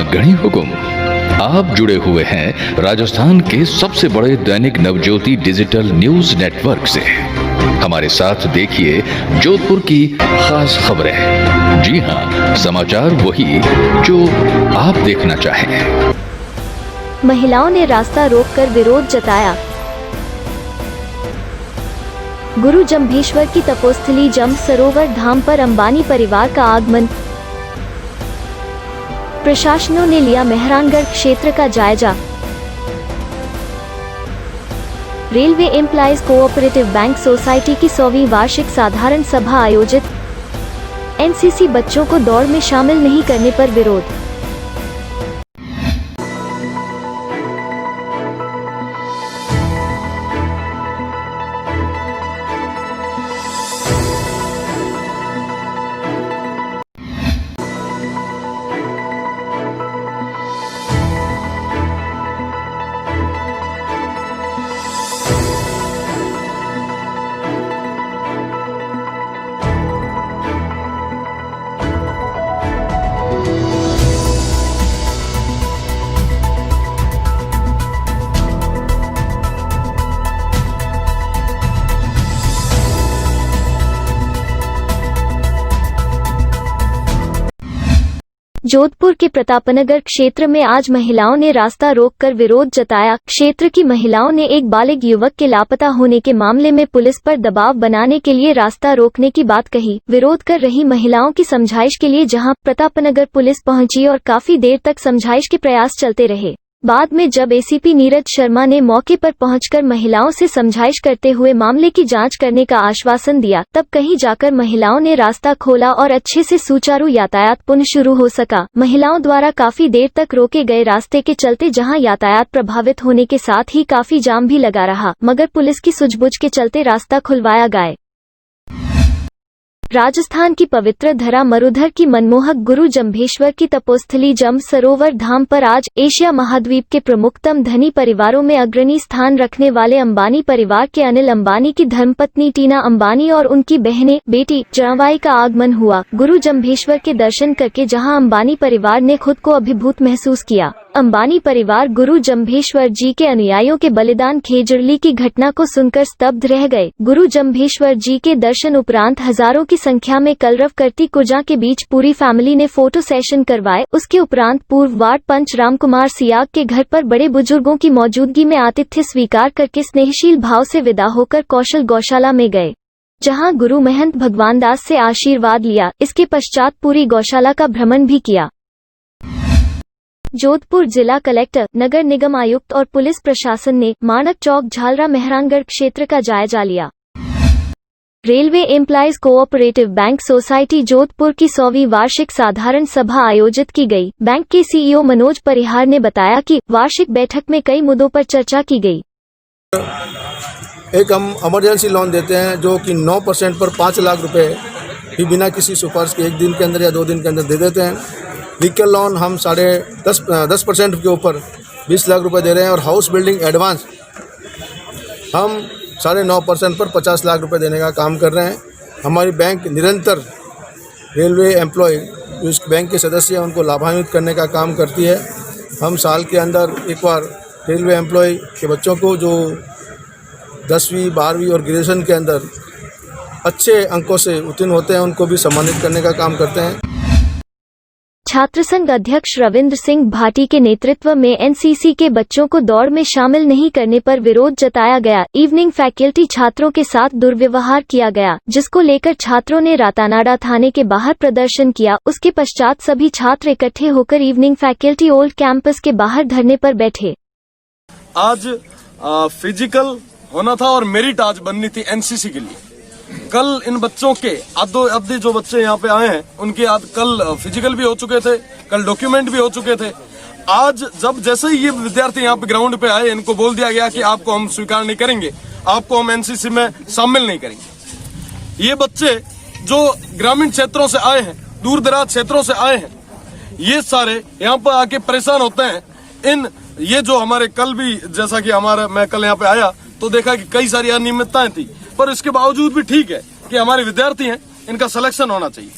अग्रणी हुकुम। आप जुड़े हुए हैं राजस्थान के सबसे बड़े Dainik Navjyoti digital news network से। हमारे साथ देखिए जोधपुर की खास खबरें। जी हां, समाचार वही जो आप देखना चाहें। महिलाओं ने रास्ता रोककर विरोध जताया। गुरु जम्भेश्वर की तपोस्थली जम सरोवर धाम पर अंबानी परिवार का आगमन। प्रशासनों ने लिया मेहरानगढ़ क्षेत्र का जायजा। Railway employees cooperative bank society की 100वीं वार्षिक साधारण सभा आयोजित। एनसीसी बच्चों को दौड़ में शामिल नहीं करने पर विरोध। जोधपुर के प्रतापनगर क्षेत्र में आज महिलाओं ने रास्ता रोककर विरोध जताया। क्षेत्र की महिलाओं ने एक बालिग युवक के लापता होने के मामले में पुलिस पर दबाव बनाने के लिए रास्ता रोकने की बात कही। विरोध कर रही महिलाओं की समझाइश के लिए जहां प्रतापनगर पुलिस पहुंची और काफी देर तक समझाइश के प्रयास चलते रहे। बाद में जब एसीपी नीरज शर्मा ने मौके पर पहुंचकर महिलाओं से समझाइश करते हुए मामले की जांच करने का आश्वासन दिया, तब कहीं जाकर महिलाओं ने रास्ता खोला और अच्छे से सुचारू यातायात पुनः शुरू हो सका। महिलाओं द्वारा काफी देर तक रोके गए रास्ते के चलते जहां यातायात प्रभावित होने के साथ ही काफी जाम भी लगा रहा, मगर पुलिस की सूझबूझ के चलते रास्ता खुलवाया गया। राजस्थान की पवित्र धरा मरुधर की मनमोहक गुरु जम्भेश्वर की तपोस्थली जम सरोवर धाम पर आज एशिया महाद्वीप के प्रमुखतम धनी परिवारों में अग्रणी स्थान रखने वाले अंबानी परिवार के अनिल अंबानी की धर्मपत्नी टीना अंबानी और उनकी बहनें, बेटी, जवाई का आगमन हुआ। गुरु जम्भेश्वर के दर्शन करके जहां अंबानी परिवार ने खुद को अभिभूत महसूस किया। अंबानी परिवार गुरु जम्भेश्वर जी के अनुयायियों के बलिदान खेजड़ली की घटना को सुनकर स्तब्ध रह गए। गुरु जम्भेश्वर जी के दर्शन उपरांत हजारों की संख्या में कलरव करती कुर्जा के बीच पूरी फैमिली ने फोटो सेशन करवाए। उसके उपरांत पूर्व वार्ड पंच राम कुमार सियाग के घर पर बड़े बुजुर्गों की मौजूदगी में आतिथ्य स्वीकार करके स्नेहशील भाव से विदा होकर कौशल गौशाला में गए, जहां गुरु महंत भगवान दास से आशीर्वाद लिया। इसके पश्चात पूरी गौशाला का भ्रमण भी किया। जोधपुर जिला कलेक्टर, नगर निगम आयुक्त और पुलिस प्रशासन ने माणक चौक झालरा मेहरानगढ़ क्षेत्र का जायजा लिया। Railway employees cooperative bank society Jodhpur की 100वीं वार्षिक साधारण सभा आयोजित की गई। बैंक के सीईओ मनोज परिहार ने बताया कि वार्षिक बैठक में कई मुद्दों पर चर्चा की गई। एक हम इमरजेंसी लोन देते हैं जो कि 9% पर 5 लाख रुपए भी बिना किसी सिफारिश के 1 दिन के अंदर या 2 दिन के अंदर दे देते हैं। व्हीकल लोन हम 10% के ऊपर 20 लाख रुपए दे रहे हैं और हाउस बिल्डिंग एडवांस हम 9.5% पर 50 लाख रुपए देने का काम कर रहे हैं। हमारी बैंक निरंतर रेलवे एम्प्लॉय जो इस बैंक के सदस्य हैं उनको लाभान्वित करने का काम करती है। हम साल के अंदर एक बार रेलवे एम्प्लॉय के बच्चों को जो 10वीं 12वीं और ग्रेजुएशन के अंदर अच्छे अंकों से उत्तीर्ण होते हैं उनको भी सम्मानित करने का काम करते हैं। छात्र संघ अध्यक्ष रविंद्र सिंह भाटी के नेतृत्व में एनसीसी के बच्चों को दौड़ में शामिल नहीं करने पर विरोध जताया गया। इवनिंग फैकल्टी छात्रों के साथ दुर्व्यवहार किया गया, जिसको लेकर छात्रों ने रातानाडा थाने के बाहर प्रदर्शन किया। उसके पश्चात सभी छात्र इकट्ठे होकर इवनिंग फैकल्टी ओल्ड कैंपस के बाहर धरने पर बैठे। आज फिजिकल होना था और मेरिट आज बननी थी एनसीसी के लिए। कल इन बच्चों के आधे जो बच्चे यहाँ पे आए हैं उनके कल फिजिकल भी हो चुके थे, कल डॉक्यूमेंट भी हो चुके थे। आज जब जैसे ही ये विद्यार्थी यहाँ पे ग्राउंड पे आए, इनको बोल दिया गया कि आपको हम स्वीकार नहीं करेंगे, आपको हम एनसीसी में शामिल नहीं करेंगे। ये बच्चे जो ग्रामीण क्षेत्रों से आए हैं, दूर दराज क्षेत्रों से आए हैं, ये सारे यहाँ पर आके परेशान होते हैं। ये जो हमारे कल भी जैसा कि मैं कल यहाँ पे आया तो देखा कि कई सारी अनियमितताएं थी, पर इसके बावजूद भी ठीक है कि हमारे विद्यार्थी हैं, इनका सिलेक्शन होना चाहिए।